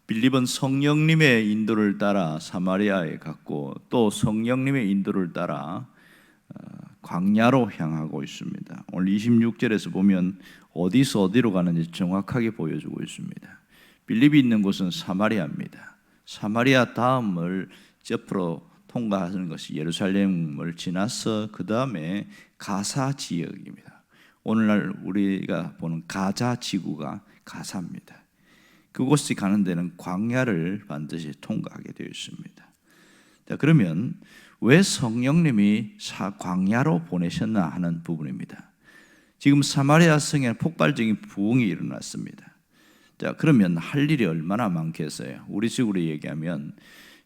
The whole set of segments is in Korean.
빌립은 성령님의 인도를 따라 사마리아에 갔고 또 성령님의 인도를 따라 광야로 향하고 있습니다. 오늘 26절에서 보면 어디서 어디로 가는지 정확하게 보여주고 있습니다. 빌립이 있는 곳은 사마리아입니다. 사마리아 다음을 옆으로 통과하는 것이 예루살렘을 지나서 그 다음에 가사 지역입니다. 오늘날 우리가 보는 가자 지구가 가사입니다. 그곳에 가는 데는 광야를 반드시 통과하게 되어 있습니다. 자, 그러면 왜 성령님이 광야로 보내셨나 하는 부분입니다. 지금 사마리아 성에 폭발적인 부흥이 일어났습니다. 자, 그러면 할 일이 얼마나 많겠어요? 우리 식으로 얘기하면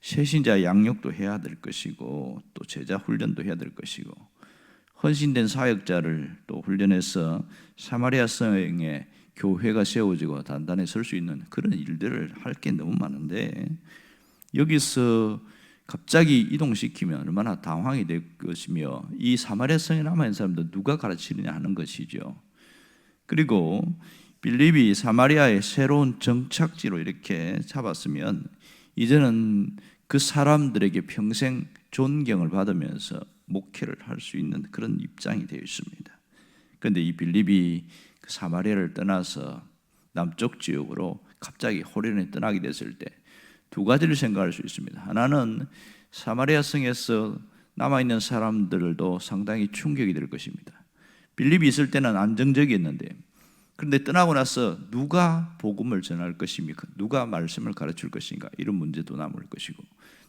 새신자 양육도 해야 될 것이고 또 제자 훈련도 해야 될 것이고 헌신된 사역자를 또 훈련해서 사마리아 성에 교회가 세워지고 단단히 설 수 있는 그런 일들을 할 게 너무 많은데 여기서 갑자기 이동시키면 얼마나 당황이 될 것이며 이 사마리아 성에 남아있는 사람들 누가 가르치느냐 하는 것이죠. 그리고 빌립이 사마리아의 새로운 정착지로 이렇게 잡았으면 이제는 그 사람들에게 평생 존경을 받으면서 목회를 할 수 있는 그런 입장이 되어 있습니다. 그런데 이 빌립이 그 사마리아를 떠나서 남쪽 지역으로 갑자기 호련히 떠나게 됐을 때 두 가지를 생각할 수 있습니다. 하나는 사마리아 성에서 남아있는 사람들도 상당히 충격이 될 것입니다. 빌립이 있을 때는 안정적이었는데 그런데 떠나고 나서 누가 복음을 전할 것입니까? 누가 말씀을 가르칠 것인가? 이런 문제도 남을 것이고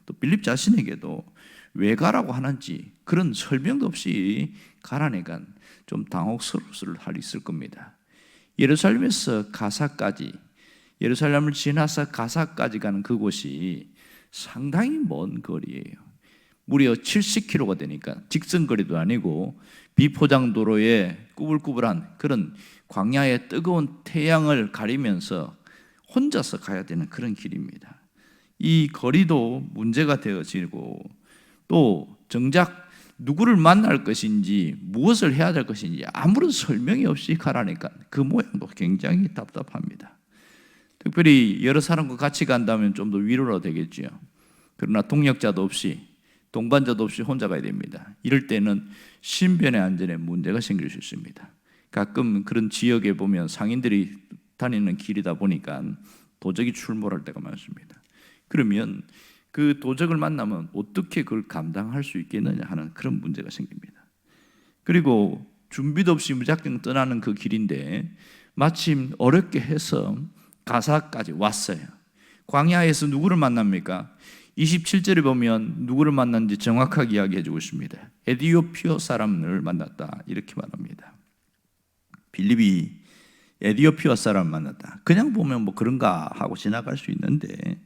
또 빌립 자신에게도 왜 가라고 하는지 그런 설명도 없이 가라니까 좀 당혹스러울 할 있을 겁니다. 예루살렘에서 가사까지, 예루살렘을 지나서 가사까지 가는 그곳이 상당히 먼 거리예요. 무려 70km가 되니까 직선거리도 아니고 비포장도로에 꾸불꾸불한 그런 광야의 뜨거운 태양을 가리면서 혼자서 가야 되는 그런 길입니다. 이 거리도 문제가 되어지고 또 정작 누구를 만날 것인지 무엇을 해야 될 것인지 아무런 설명이 없이 가라니까 그 모양도 굉장히 답답합니다. 특별히 여러 사람과 같이 간다면 좀 더 위로가 되겠죠. 그러나 동역자도 없이 동반자도 없이 혼자 가야 됩니다. 이럴 때는 신변의 안전에 문제가 생길 수 있습니다. 가끔 그런 지역에 보면 상인들이 다니는 길이다 보니까 도적이 출몰할 때가 많습니다. 그러면 그 도적을 만나면 어떻게 그걸 감당할 수 있겠느냐 하는 그런 문제가 생깁니다. 그리고 준비도 없이 무작정 떠나는 그 길인데 마침 어렵게 해서 가사까지 왔어요. 광야에서 누구를 만납니까? 27절에 보면 누구를 만났는지 정확하게 이야기해 주고 있습니다. 에디오피아 사람을 만났다 이렇게 말합니다. 빌립이 에디오피아 사람을 만났다. 그냥 보면 뭐 그런가 하고 지나갈 수 있는데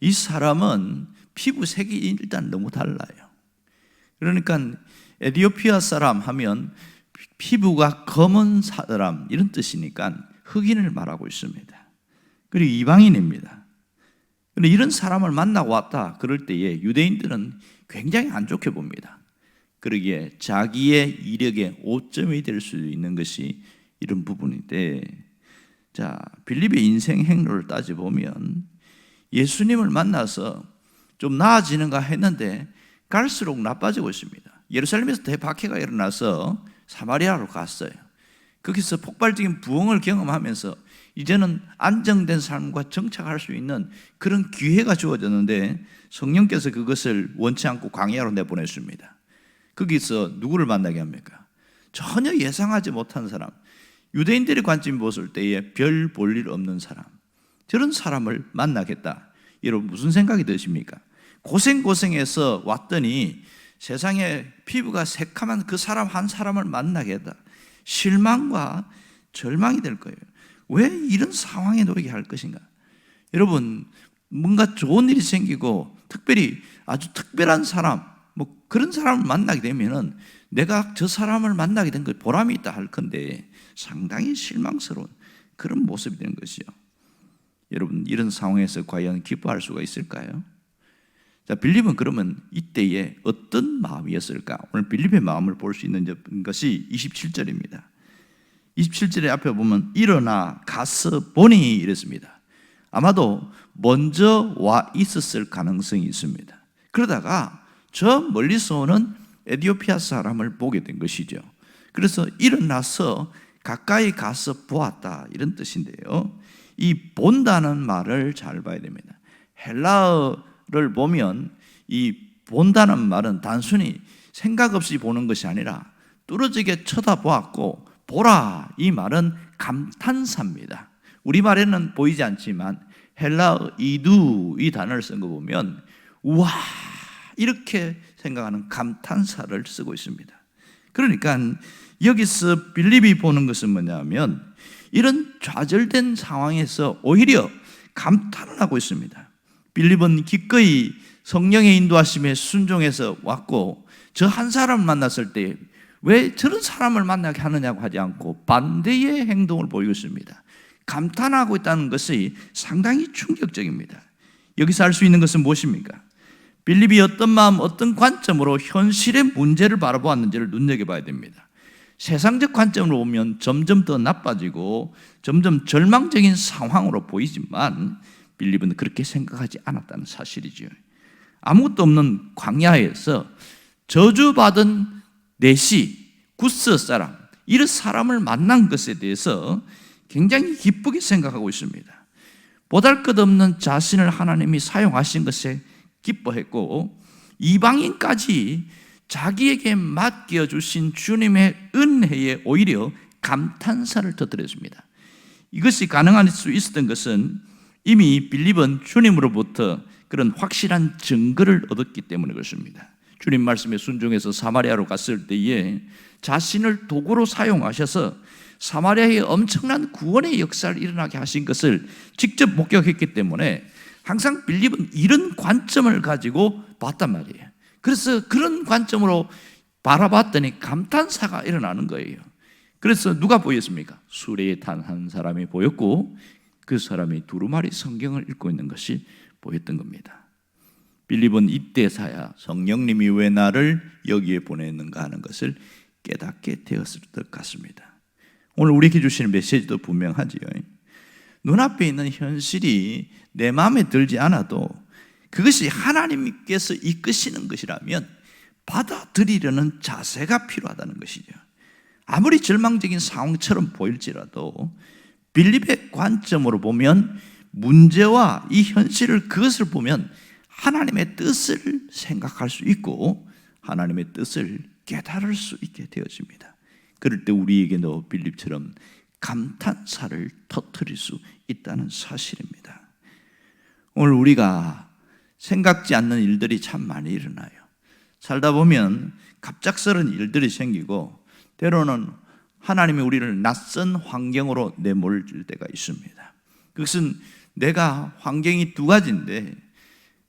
이 사람은 피부색이 일단 너무 달라요. 그러니까 에디오피아 사람 하면 피부가 검은 사람 이런 뜻이니까 흑인을 말하고 있습니다. 그리고 이방인입니다. 그런데 이런 사람을 만나고 왔다 그럴 때에 유대인들은 굉장히 안 좋게 봅니다. 그러기에 자기의 이력의 오점이 될 수 있는 것이 이런 부분인데, 자, 빌립의 인생 행로를 따져보면 예수님을 만나서 좀 나아지는가 했는데 갈수록 나빠지고 있습니다. 예루살렘에서 대박해가 일어나서 사마리아로 갔어요. 거기서 폭발적인 부흥을 경험하면서 이제는 안정된 삶과 정착할 수 있는 그런 기회가 주어졌는데 성령께서 그것을 원치 않고 광야로 내보냈습니다. 거기서 누구를 만나게 합니까? 전혀 예상하지 못한 사람, 유대인들의 관점이 봤을 때에 별 볼 일 없는 사람, 저런 사람을 만나겠다. 여러분 무슨 생각이 드십니까? 고생해서 왔더니 세상에 피부가 새카만 그 사람 한 사람을 만나겠다. 실망과 절망이 될 거예요. 왜 이런 상황에 놓이게 할 것인가? 여러분 뭔가 좋은 일이 생기고 특별히 아주 특별한 사람 뭐 그런 사람을 만나게 되면은 내가 저 사람을 만나게 된 거 보람이 있다 할 건데 상당히 실망스러운 그런 모습이 되는 것이요. 여러분 이런 상황에서 과연 기뻐할 수가 있을까요? 자, 빌립은 그러면 이때에 어떤 마음이었을까? 오늘 빌립의 마음을 볼 수 있는 것이 27절입니다. 27절의 앞에 보면 일어나 가서 보니 이랬습니다. 아마도 먼저 와 있었을 가능성이 있습니다. 그러다가 저 멀리서 오는 에티오피아 사람을 보게 된 것이죠. 그래서 일어나서 가까이 가서 보았다, 이런 뜻인데요. 이 본다는 말을 잘 봐야 됩니다. 헬라어를 보면 이 본다는 말은 단순히 생각 없이 보는 것이 아니라 뚫어지게 쳐다보았고, 보라, 이 말은 감탄사입니다. 우리말에는 보이지 않지만 헬라어 이두, 이 단어를 쓴 거 보면 우와, 이렇게 생각하는 감탄사를 쓰고 있습니다. 그러니까 여기서 빌립이 보는 것은 뭐냐면 이런 좌절된 상황에서 오히려 감탄을 하고 있습니다. 빌립은 기꺼이 성령의 인도하심에 순종해서 왔고, 저 한 사람을 만났을 때 왜 저런 사람을 만나게 하느냐고 하지 않고 반대의 행동을 보이고 있습니다. 감탄하고 있다는 것이 상당히 충격적입니다. 여기서 알 수 있는 것은 무엇입니까? 빌립이 어떤 마음, 어떤 관점으로 현실의 문제를 바라보았는지를 눈여겨봐야 됩니다. 세상적 관점으로 보면 점점 더 나빠지고 점점 절망적인 상황으로 보이지만 빌립은 그렇게 생각하지 않았다는 사실이죠. 아무것도 없는 광야에서 저주받은 내시, 구스 사람, 이런 사람을 만난 것에 대해서 굉장히 기쁘게 생각하고 있습니다. 보잘것없는 자신을 하나님이 사용하신 것에 기뻐했고, 이방인까지 자기에게 맡겨주신 주님의 은혜에 오히려 감탄사를 터뜨렸습니다. 이것이 가능할 수 있었던 것은 이미 빌립은 주님으로부터 그런 확실한 증거를 얻었기 때문에 그렇습니다. 주님 말씀에 순종해서 사마리아로 갔을 때에 자신을 도구로 사용하셔서 사마리아에 엄청난 구원의 역사를 일어나게 하신 것을 직접 목격했기 때문에 항상 빌립은 이런 관점을 가지고 봤단 말이에요. 그래서 그런 관점으로 바라봤더니 감탄사가 일어나는 거예요. 그래서 누가 보였습니까? 수레에 탄 한 사람이 보였고, 그 사람이 두루마리 성경을 읽고 있는 것이 보였던 겁니다. 빌립은 이때서야 성령님이 왜 나를 여기에 보냈는가 하는 것을 깨닫게 되었을 것 같습니다. 오늘 우리에게 주시는 메시지도 분명하지요. 눈앞에 있는 현실이 내 마음에 들지 않아도 그것이 하나님께서 이끄시는 것이라면 받아들이려는 자세가 필요하다는 것이죠. 아무리 절망적인 상황처럼 보일지라도 빌립의 관점으로 보면 문제와 이 현실을, 그것을 보면 하나님의 뜻을 생각할 수 있고 하나님의 뜻을 깨달을 수 있게 되어집니다. 그럴 때 우리에게도 빌립처럼 감탄사를 터뜨릴 수 있다는 사실입니다. 오늘 우리가 생각지 않는 일들이 참 많이 일어나요. 살다 보면 갑작스러운 일들이 생기고 때로는 하나님이 우리를 낯선 환경으로 내몰 때가 있습니다. 그것은 내가 환경이 두 가지인데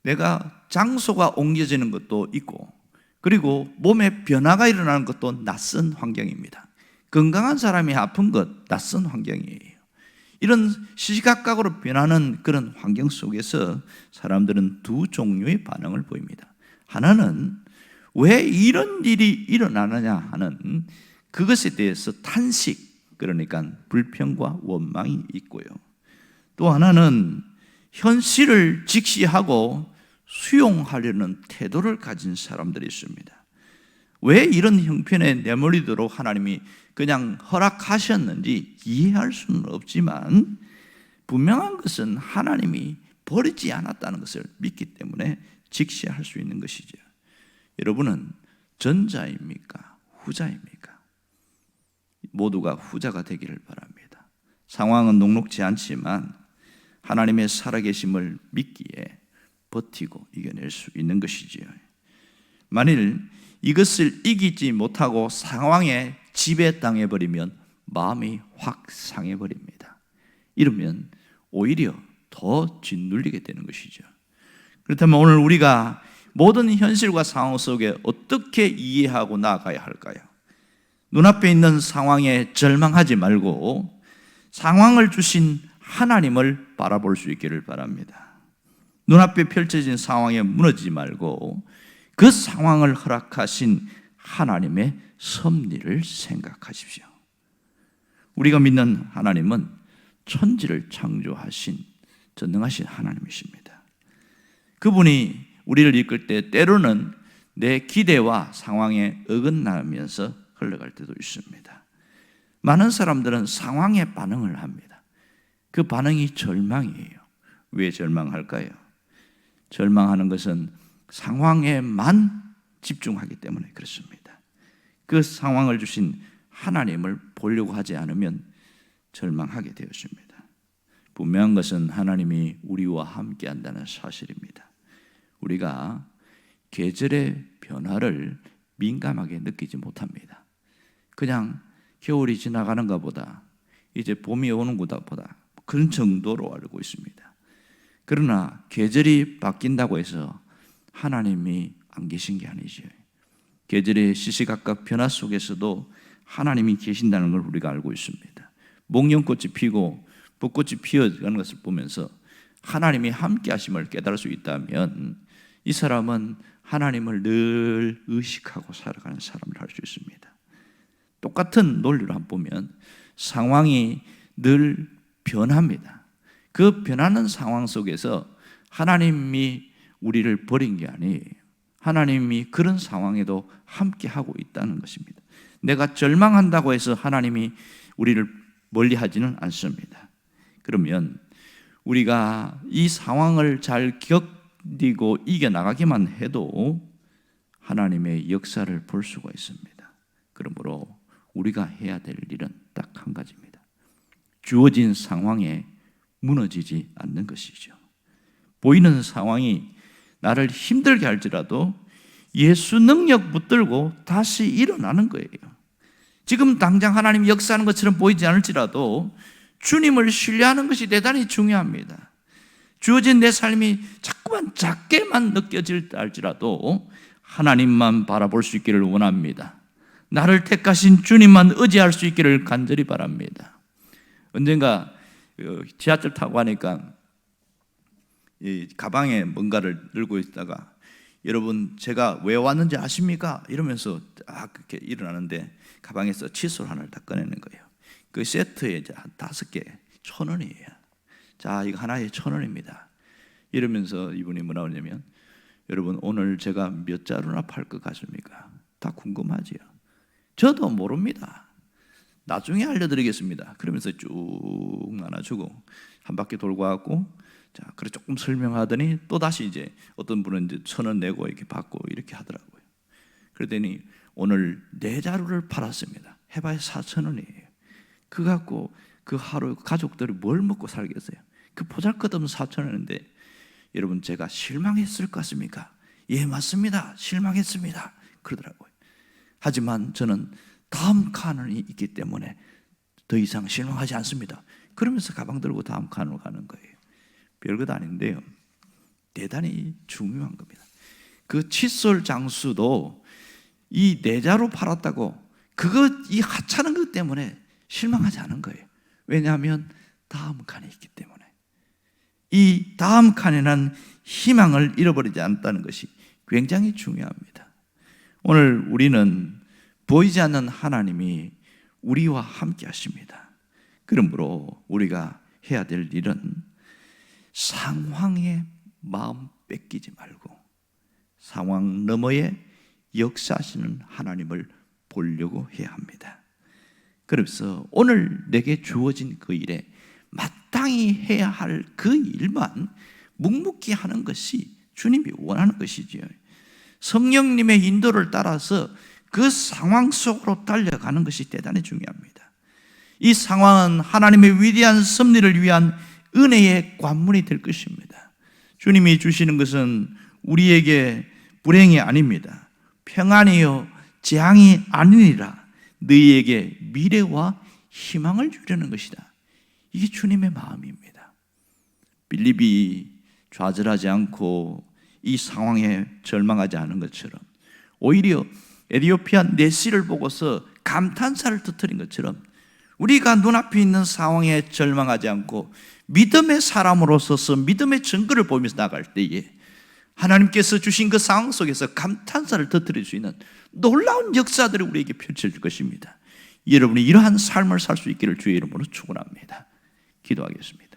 내가 장소가 옮겨지는 것도 있고 그리고 몸에 변화가 일어나는 것도 낯선 환경입니다. 건강한 사람이 아픈 것 낯선 환경이에요. 이런 시시각각으로 변하는 그런 환경 속에서 사람들은 두 종류의 반응을 보입니다. 하나는 왜 이런 일이 일어나느냐 하는 그것에 대해서 탄식, 그러니까 불평과 원망이 있고요. 또 하나는 현실을 직시하고 수용하려는 태도를 가진 사람들이 있습니다. 왜 이런 형편에 내몰리도록 하나님이 그냥 허락하셨는지 이해할 수는 없지만 분명한 것은 하나님이 버리지 않았다는 것을 믿기 때문에 직시할 수 있는 것이죠. 여러분은 전자입니까? 후자입니까? 모두가 후자가 되기를 바랍니다. 상황은 녹록지 않지만 하나님의 살아계심을 믿기에 버티고 이겨낼 수 있는 것이지요. 만일 이것을 이기지 못하고 상황에 지배당해버리면 마음이 확 상해버립니다. 이러면 오히려 더 짓눌리게 되는 것이죠. 그렇다면 오늘 우리가 모든 현실과 상황 속에 어떻게 이해하고 나아가야 할까요? 눈앞에 있는 상황에 절망하지 말고 상황을 주신 하나님을 바라볼 수 있기를 바랍니다. 눈앞에 펼쳐진 상황에 무너지지 말고 그 상황을 허락하신 하나님의 섭리를 생각하십시오. 우리가 믿는 하나님은 천지를 창조하신 전능하신 하나님이십니다. 그분이 우리를 이끌 때 때로는 내 기대와 상황에 어긋나면서 흘러갈 때도 있습니다. 많은 사람들은 상황에 반응을 합니다. 그 반응이 절망이에요. 왜 절망할까요? 절망하는 것은 상황에만 집중하기 때문에 그렇습니다. 그 상황을 주신 하나님을 보려고 하지 않으면 절망하게 되었습니다. 분명한 것은 하나님이 우리와 함께 한다는 사실입니다. 우리가 계절의 변화를 민감하게 느끼지 못합니다. 그냥 겨울이 지나가는가 보다, 이제 봄이 오는구나 보다, 그런 정도로 알고 있습니다. 그러나 계절이 바뀐다고 해서 하나님이 안 계신 게 아니죠. 계절의 시시각각 변화 속에서도 하나님이 계신다는 걸 우리가 알고 있습니다. 목련꽃이 피고 벚꽃이 피어가는 것을 보면서 하나님이 함께 하심을 깨달을 수 있다면 이 사람은 하나님을 늘 의식하고 살아가는 사람을 할 수 있습니다. 똑같은 논리로 한번 보면 상황이 늘 변합니다. 그 변하는 상황 속에서 하나님이 우리를 버린 게 아니에요. 하나님이 그런 상황에도 함께 하고 있다는 것입니다. 내가 절망한다고 해서 하나님이 우리를 멀리 하지는 않습니다. 그러면 우리가 이 상황을 잘 견디고 이겨나가기만 해도 하나님의 역사를 볼 수가 있습니다. 그러므로 우리가 해야 될 일은 딱 한 가지입니다. 주어진 상황에 무너지지 않는 것이죠. 보이는 상황이 나를 힘들게 할지라도 예수 능력 붙들고 다시 일어나는 거예요. 지금 당장 하나님 역사하는 것처럼 보이지 않을지라도 주님을 신뢰하는 것이 대단히 중요합니다. 주어진 내 삶이 자꾸만 작게만 느껴질 할지라도 하나님만 바라볼 수 있기를 원합니다. 나를 택하신 주님만 의지할 수 있기를 간절히 바랍니다. 언젠가 지하철 타고 가니까 이 가방에 뭔가를 들고 있다가 여러분 제가 왜 왔는지 아십니까? 이러면서 딱 그렇게 일어나는데 가방에서 칫솔 하나를 딱 꺼내는 거예요. 그 세트에 이제 한 5개 1,000원이에요. 자, 이거 하나에 1,000원입니다. 이러면서 이분이 뭐라 그러냐면 여러분 오늘 제가 몇 자루나 팔 것 같습니까? 다 궁금하지요. 저도 모릅니다. 나중에 알려드리겠습니다. 그러면서 쭉 나눠주고 한 바퀴 돌고 왔고 자, 그래 조금 설명하더니 또 다시 이제 어떤 분은 이제 1,000원 내고 이렇게 받고 이렇게 하더라고요. 그러더니 오늘 4자루를 팔았습니다. 해봐야 4,000원이에요. 그 갖고 그 하루 가족들이 뭘 먹고 살겠어요? 그 보잘것없는 4,000원인데 여러분 제가 실망했을 것 같습니까? 예, 맞습니다. 실망했습니다. 그러더라고요. 하지만 저는 다음 칸이 있기 때문에 더 이상 실망하지 않습니다. 그러면서 가방 들고 다음 칸으로 가는 거예요. 별것 아닌데요. 대단히 중요한 겁니다. 그 칫솔 장수도 이 4자루 팔았다고 이 하찮은 것 때문에 실망하지 않은 거예요. 왜냐하면 다음 칸이 있기 때문에. 이 다음 칸에는 희망을 잃어버리지 않았다는 것이 굉장히 중요합니다. 오늘 우리는 보이지 않는 하나님이 우리와 함께 하십니다. 그러므로 우리가 해야 될 일은 상황에 마음 뺏기지 말고 상황 너머에 역사하시는 하나님을 보려고 해야 합니다. 그래서 오늘 내게 주어진 그 일에 마땅히 해야 할 그 일만 묵묵히 하는 것이 주님이 원하는 것이지요. 성령님의 인도를 따라서 그 상황 속으로 달려가는 것이 대단히 중요합니다. 이 상황은 하나님의 위대한 섭리를 위한 은혜의 관문이 될 것입니다. 주님이 주시는 것은 우리에게 불행이 아닙니다. 평안이요 재앙이 아니니라. 너희에게 미래와 희망을 주려는 것이다. 이게 주님의 마음입니다. 빌립이 좌절하지 않고 이 상황에 절망하지 않은 것처럼 오히려 에티오피아 내시를 보고서 감탄사를 터뜨린 것처럼 우리가 눈앞에 있는 상황에 절망하지 않고 믿음의 사람으로 서서 믿음의 증거를 보면서 나갈 때에 하나님께서 주신 그 상황 속에서 감탄사를 터뜨릴 수 있는 놀라운 역사들이 우리에게 펼쳐질 것입니다. 여러분이 이러한 삶을 살 수 있기를 주의 이름으로 축원합니다. 기도하겠습니다.